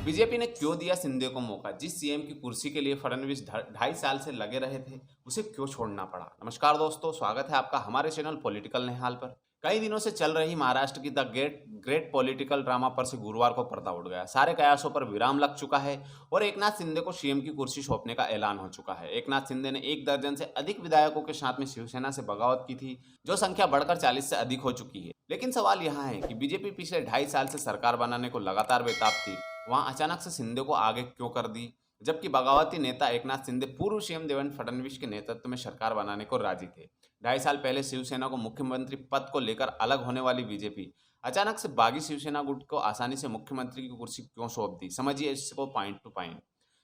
BJP ने क्यों दिया शिंदे को मौका? जिस सीएम की कुर्सी के लिए फडणवीस 2.5 साल से लगे रहे थे, उसे क्यों छोड़ना पड़ा? नमस्कार दोस्तों, स्वागत है आपका हमारे चैनल पॉलिटिकल निहाल पर। कई दिनों से चल रही महाराष्ट्र की the great great political drama पर से गुरुवार को पर्दा उठ गया। सारे कयासों पर विराम लग चुका है और एकनाथ शिंदे को सीएम की कुर्सी सौंपने का ऐलान हो चुका है। एकनाथ शिंदे ने 1 दर्जन से अधिक विधायकों के साथ में शिवसेना से बगावत की थी, जो संख्या बढ़कर 40 से अधिक हो चुकी है। लेकिन सवाल यहाँ है कि बीजेपी पिछले 2.5 साल से सरकार बनाने को लगातार बेताब थी, वहां अचानक से शिंदे को आगे क्यों कर दी? जबकि बगावती नेता एकनाथ शिंदे पूर्व सीएम देवेंद्र फडणवीस के नेतृत्व में सरकार बनाने को राजी थे। 2.5 साल पहले शिवसेना को मुख्यमंत्री पद को लेकर अलग होने वाली बीजेपी अचानक से बागी शिवसेना गुट को आसानी से मुख्यमंत्री की कुर्सी क्यों सौंप दी? समझिए इसको पॉइंट टू पॉइंट।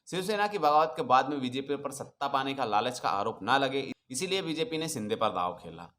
शिवसेना की बगावत के बाद में बीजेपी पर सत्ता पाने का लालच का आरोप न लगे, इसीलिए बीजेपी ने शिंदे पर दांव खेला।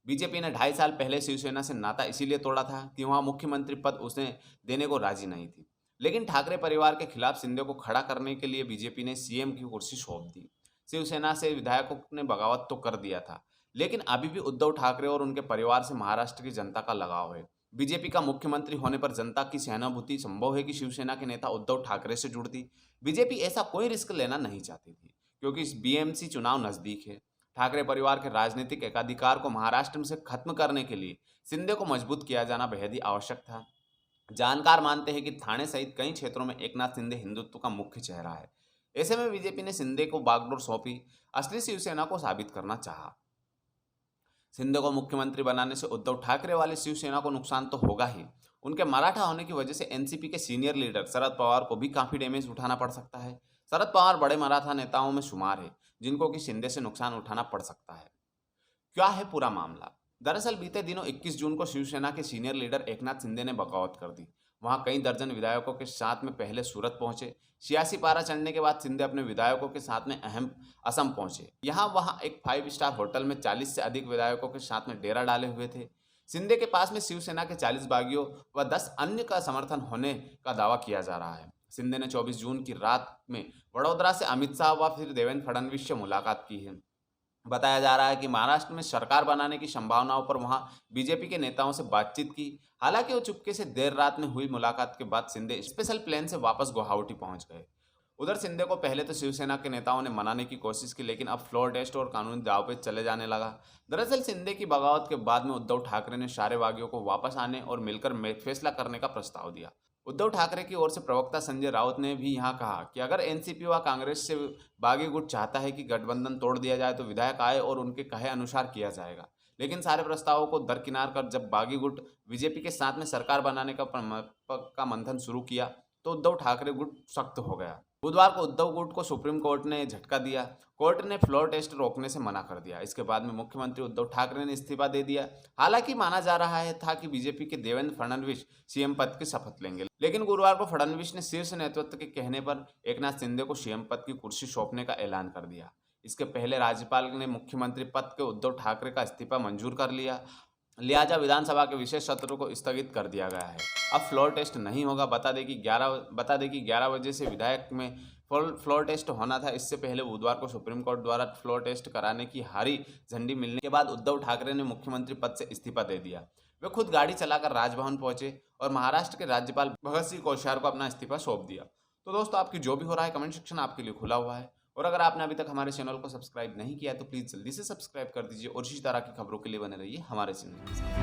बीजेपी ने 2.5 साल पहले शिवसेना से नाता इसीलिए तोड़ा था कि वहां मुख्यमंत्री पद उसे देने को राजी नहीं थी। लेकिन ठाकरे परिवार के खिलाफ शिंदे को खड़ा करने के लिए बीजेपी ने सीएम की कुर्सी सौंप दी। शिवसेना से विधायकों ने बगावत तो कर दिया था, लेकिन अभी भी उद्धव ठाकरे और उनके परिवार से महाराष्ट्र की जनता का लगाव है। बीजेपी का मुख्यमंत्री होने पर जनता की सहानुभूति संभव है कि शिवसेना के नेता उद्धव ठाकरे से जुड़ती। बीजेपी ऐसा कोई रिस्क लेना नहीं चाहती थी, क्योंकि इस बीएमसी चुनाव नजदीक है। ठाकरे परिवार के राजनीतिक एकाधिकार को महाराष्ट्र में से खत्म करने के लिए शिंदे को मजबूत किया जाना बेहद ही आवश्यक था। जानकार मानते हैं कि ठाणे सहित कई क्षेत्रों में एकनाथ शिंदे हिंदुत्व का मुख्य चेहरा है। ऐसे में बीजेपी ने शिंदे को बागडोर सौंपी, असली शिवसेना को साबित करना चाहा। शिंदे को मुख्यमंत्री बनाने से उद्धव ठाकरे वाली शिवसेना को नुकसान तो होगा ही, उनके मराठा होने की वजह से एनसीपी के सीनियर लीडर शरद पवार को भी काफी डैमेज उठाना पड़ सकता है। शरद पवार बड़े मराठा नेताओं में शुमार है, जिनको कि शिंदे से नुकसान उठाना पड़ सकता है। क्या है पूरा मामला? दरअसल बीते दिनों 21 जून को शिवसेना के सीनियर लीडर एकनाथ शिंदे ने बगावत कर दी। वहां कई दर्जन विधायकों के साथ में पहले सूरत पहुंचे। सियासी पारा चढ़ने के बाद शिंदे अपने विधायकों के साथ में अहम असम पहुंचे। वहां एक 5 स्टार होटल में 40 से अधिक विधायकों के साथ में डेरा डाले हुए थे। शिंदे के पास में शिवसेना के 40 बागियों व 10 अन्य का समर्थन होने का दावा किया जा रहा है। शिंदे ने 24 जून की रात में वडोदरा से अमित शाह व फिर देवेंद्र फडणवीस से मुलाकात की है। बताया जा रहा है कि महाराष्ट्र में सरकार बनाने की संभावनाओं पर वहां बीजेपी के नेताओं से बातचीत की। हालांकि वो चुपके से देर रात में हुई मुलाकात के बाद शिंदे स्पेशल प्लेन से वापस गुवाहाटी पहुंच गए। उधर शिंदे को पहले तो शिवसेना के नेताओं ने मनाने की कोशिश की, लेकिन अब फ्लोर टेस्ट और कानूनी दाव पे चले जाने लगा। दरअसल शिंदे की बगावत के बाद में उद्धव ठाकरे ने सारे बागियों को वापस आने और मिलकर फैसला करने का प्रस्ताव दिया। उद्धव ठाकरे की ओर से प्रवक्ता संजय राउत ने भी यहां कहा कि अगर एनसीपी व कांग्रेस से बागी गुट चाहता है कि गठबंधन तोड़ दिया जाए तो विधायक आए और उनके कहे अनुसार किया जाएगा। लेकिन सारे प्रस्तावों को दरकिनार कर जब बागी गुट बीजेपी के साथ में सरकार बनाने का मंथन शुरू किया तो उद्धव ठाकरे गुट सख्त हो गया। बुधवार को उद्धव गुट को सुप्रीम कोर्ट ने झटका दिया। कोर्ट ने फ्लोर टेस्ट रोकने से मना कर दिया। इसके बाद में मुख्यमंत्री उद्धव ठाकरे ने इस्तीफा दे दिया। हालांकि माना जा रहा है था कि बीजेपी के देवेंद्र फडणवीस सीएम पद की शपथ लेंगे, लेकिन गुरुवार को फडणवीस ने शीर्ष नेतृत्व के कहने पर एकनाथ शिंदे को सीएम पद की कुर्सी सौंपने का ऐलान कर दिया। इसके पहले राज्यपाल ने मुख्यमंत्री पद के उद्धव ठाकरे का इस्तीफा मंजूर कर लिया। लिहाजा विधानसभा के विशेष सत्र को स्थगित कर दिया गया है। अब फ्लोर टेस्ट नहीं होगा। बता दें कि 11 बजे से विधायक में फ्लोर टेस्ट होना था। इससे पहले बुधवार को सुप्रीम कोर्ट द्वारा फ्लोर टेस्ट कराने की हरी झंडी मिलने के बाद उद्धव ठाकरे ने मुख्यमंत्री पद से इस्तीफा दे दिया। वे खुद गाड़ी चलाकर राजभवन पहुंचे और महाराष्ट्र के राज्यपाल भगत सिंह कोश्यारी को अपना इस्तीफा सौंप दिया। तो दोस्तों, आपकी जो भी हो रहा है कमेंट सेक्शन आपके लिए खुला हुआ है, और अगर आपने अभी तक हमारे चैनल को सब्सक्राइब नहीं किया है तो प्लीज़ जल्दी से सब्सक्राइब कर दीजिए और इसी तरह की खबरों के लिए बने रहिए हमारे चैनल के साथ।